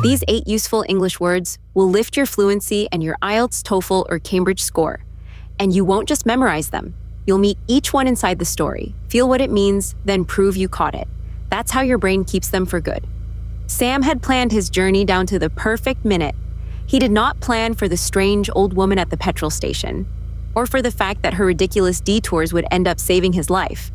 These 8 useful English words will lift your fluency and your IELTS, TOEFL, or Cambridge score. And you won't just memorize them. You'll meet each one inside the story, feel what it means, then prove you caught it. That's how your brain keeps them for good. Sam had planned his journey down to the perfect minute. He did not plan for the strange old woman at the petrol station, or for the fact that her ridiculous detours would end up saving his life.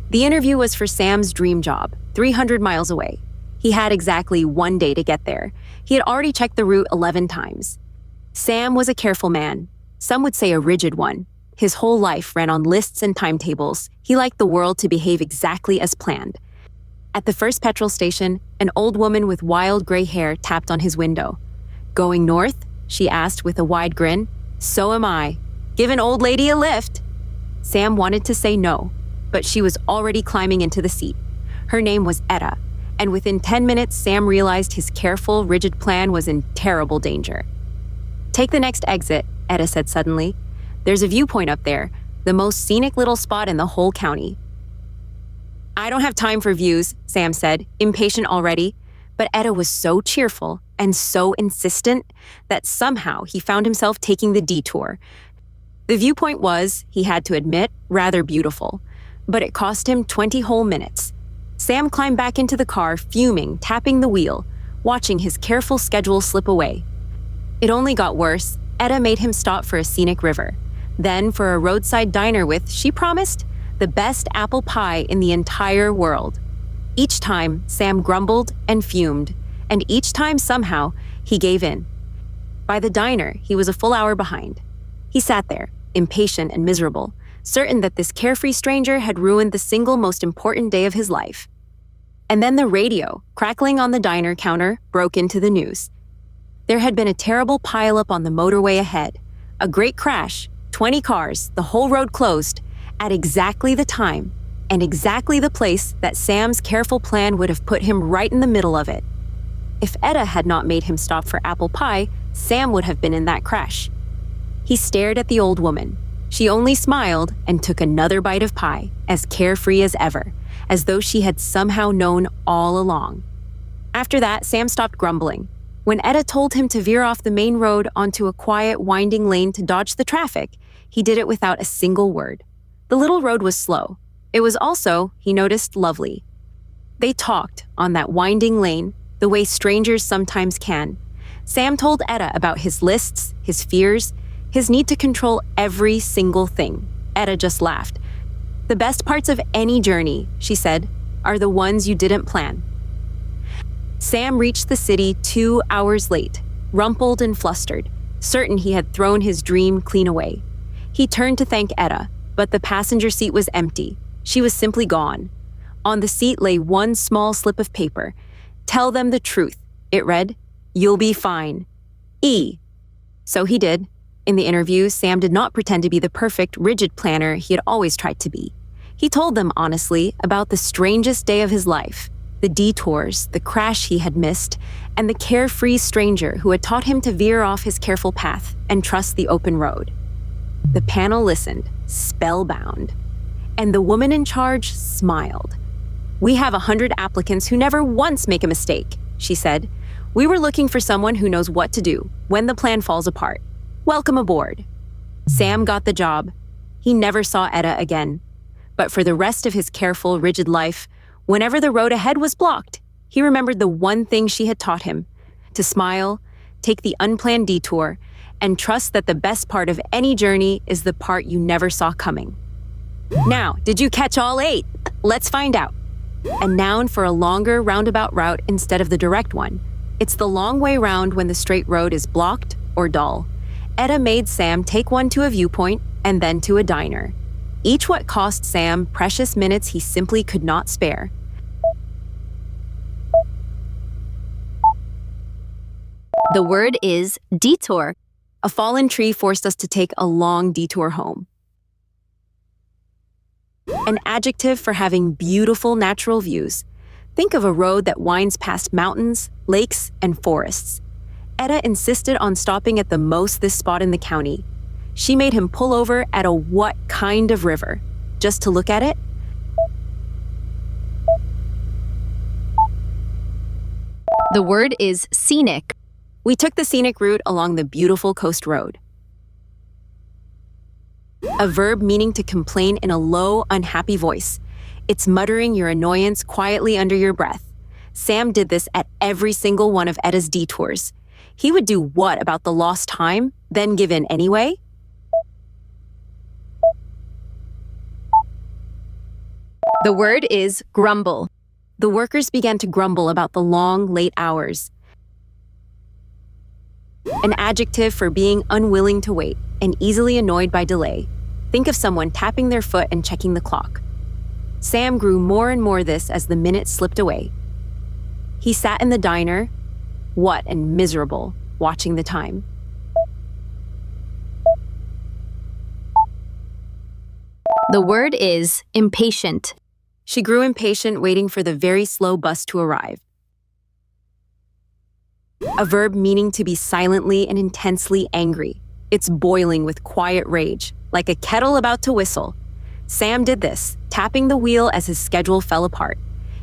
The interview was for Sam's dream job, 300 miles away. He had exactly 1 day to get there. He had already checked the route 11 times. Sam was a careful man. Some would say a rigid one. His whole life ran on lists and timetables. He liked the world to behave exactly as planned. At the first petrol station, an old woman with wild gray hair tapped on his window. "Going north?" she asked with a wide grin. "So am I. Give an old lady a lift." Sam wanted to say no, but she was already climbing into the seat. Her name was Etta, and within 10 minutes, Sam realized his careful, rigid plan was in terrible danger. "Take the next exit," Etta said suddenly. "There's a viewpoint up there, the most scenic little spot in the whole county." "I don't have time for views," Sam said, impatient already. But Etta was so cheerful and so insistent that somehow he found himself taking the detour. The viewpoint was, he had to admit, rather beautiful, but it cost him 20 whole minutes. Sam climbed back into the car, fuming, tapping the wheel, watching his careful schedule slip away. It only got worse. Etta made him stop for a scenic river, then for a roadside diner with, she promised, the best apple pie in the entire world. Each time, Sam grumbled and fumed, and each time somehow, he gave in. By the diner, he was a full hour behind. He sat there, impatient and miserable, certain that this carefree stranger had ruined the single most important day of his life. And then the radio, crackling on the diner counter, broke into the news. There had been a terrible pileup on the motorway ahead. A great crash, 20 cars, the whole road closed, at exactly the time and exactly the place that Sam's careful plan would have put him right in the middle of it. If Etta had not made him stop for apple pie, Sam would have been in that crash. He stared at the old woman. She only smiled and took another bite of pie, as carefree as ever, as though she had somehow known all along. After that, Sam stopped grumbling. When Etta told him to veer off the main road onto a quiet, winding lane to dodge the traffic, he did it without a single word. The little road was slow. It was also, he noticed, lovely. They talked on that winding lane, the way strangers sometimes can. Sam told Etta about his lists, his fears, his need to control every single thing. Etta just laughed. "The best parts of any journey," she said, "are the ones you didn't plan." Sam reached the city 2 hours late, rumpled and flustered, certain he had thrown his dream clean away. He turned to thank Etta, but the passenger seat was empty. She was simply gone. On the seat lay one small slip of paper. "Tell them the truth," it read. "You'll be fine. E." So he did. In the interview, Sam did not pretend to be the perfect, rigid planner he had always tried to be. He told them honestly about the strangest day of his life, the detours, the crash he had missed, and the carefree stranger who had taught him to veer off his careful path and trust the open road. The panel listened, spellbound, and the woman in charge smiled. "We have 100 applicants who never once make a mistake," she said. "We were looking for someone who knows what to do when the plan falls apart. Welcome aboard." Sam got the job. He never saw Etta again. But for the rest of his careful, rigid life, whenever the road ahead was blocked, he remembered the one thing she had taught him: to smile, take the unplanned detour, and trust that the best part of any journey is the part you never saw coming. Now, did you catch all 8? Let's find out. A noun for a longer roundabout route instead of the direct one. It's the long way round when the straight road is blocked or dull. Etta made Sam take one to a viewpoint and then to a diner. Each what cost Sam precious minutes he simply could not spare. The word is detour. A fallen tree forced us to take a long detour home. An adjective for having beautiful natural views. Think of a road that winds past mountains, lakes, and forests. Etta insisted on stopping at the most this spot in the county. She made him pull over at a what kind of river? Just to look at it? The word is scenic. We took the scenic route along the beautiful coast road. A verb meaning to complain in a low, unhappy voice. It's muttering your annoyance quietly under your breath. Sam did this at every single one of Etta's detours. He would do what about the lost time, then give in anyway? The word is grumble. The workers began to grumble about the long, late hours. An adjective for being unwilling to wait and easily annoyed by delay. Think of someone tapping their foot and checking the clock. Sam grew more and more this as the minutes slipped away. He sat in the diner, what and miserable, watching the time. The word is impatient. She grew impatient waiting for the very slow bus to arrive. A verb meaning to be silently and intensely angry. It's boiling with quiet rage, like a kettle about to whistle. Sam did this, tapping the wheel as his schedule fell apart.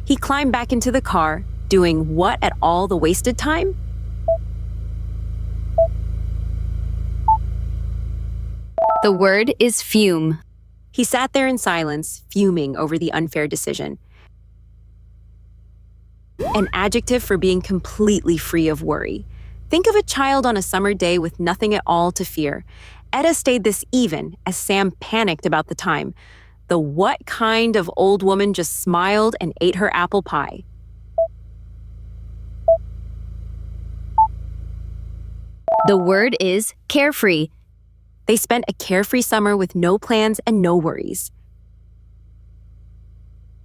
He climbed back into the car, doing what at all the wasted time? The word is fume. He sat there in silence, fuming over the unfair decision. An adjective for being completely free of worry. Think of a child on a summer day with nothing at all to fear. Etta stayed this even as Sam panicked about the time. The what kind of old woman just smiled and ate her apple pie? The word is carefree. They spent a carefree summer with no plans and no worries.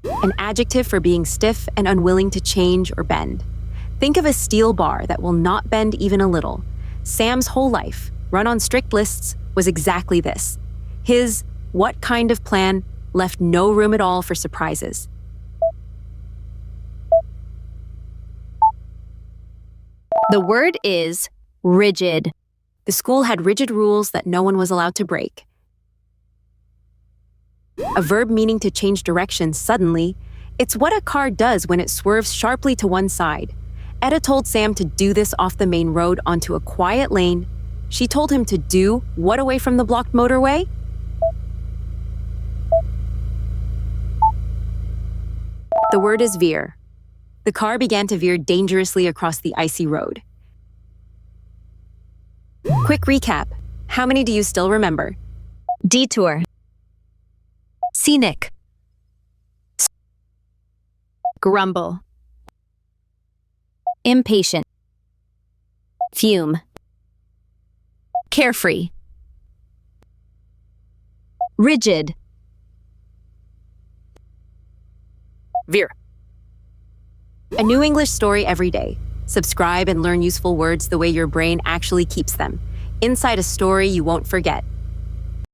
An adjective for being stiff and unwilling to change or bend. Think of a steel bar that will not bend even a little. Sam's whole life, run on strict lists, was exactly this. His what kind of plan left no room at all for surprises. The word is rigid. The school had rigid rules that no one was allowed to break. A verb meaning to change direction suddenly. It's what a car does when it swerves sharply to one side. Etta told Sam to do this off the main road onto a quiet lane. She told him to do what away from the blocked motorway? The word is veer. The car began to veer dangerously across the icy road. Quick recap. How many do you still remember? Detour. Scenic. Grumble. Impatient. Fume. Carefree. Rigid. Veer. A new English story every day. Subscribe and learn useful words the way your brain actually keeps them. Inside a story you won't forget.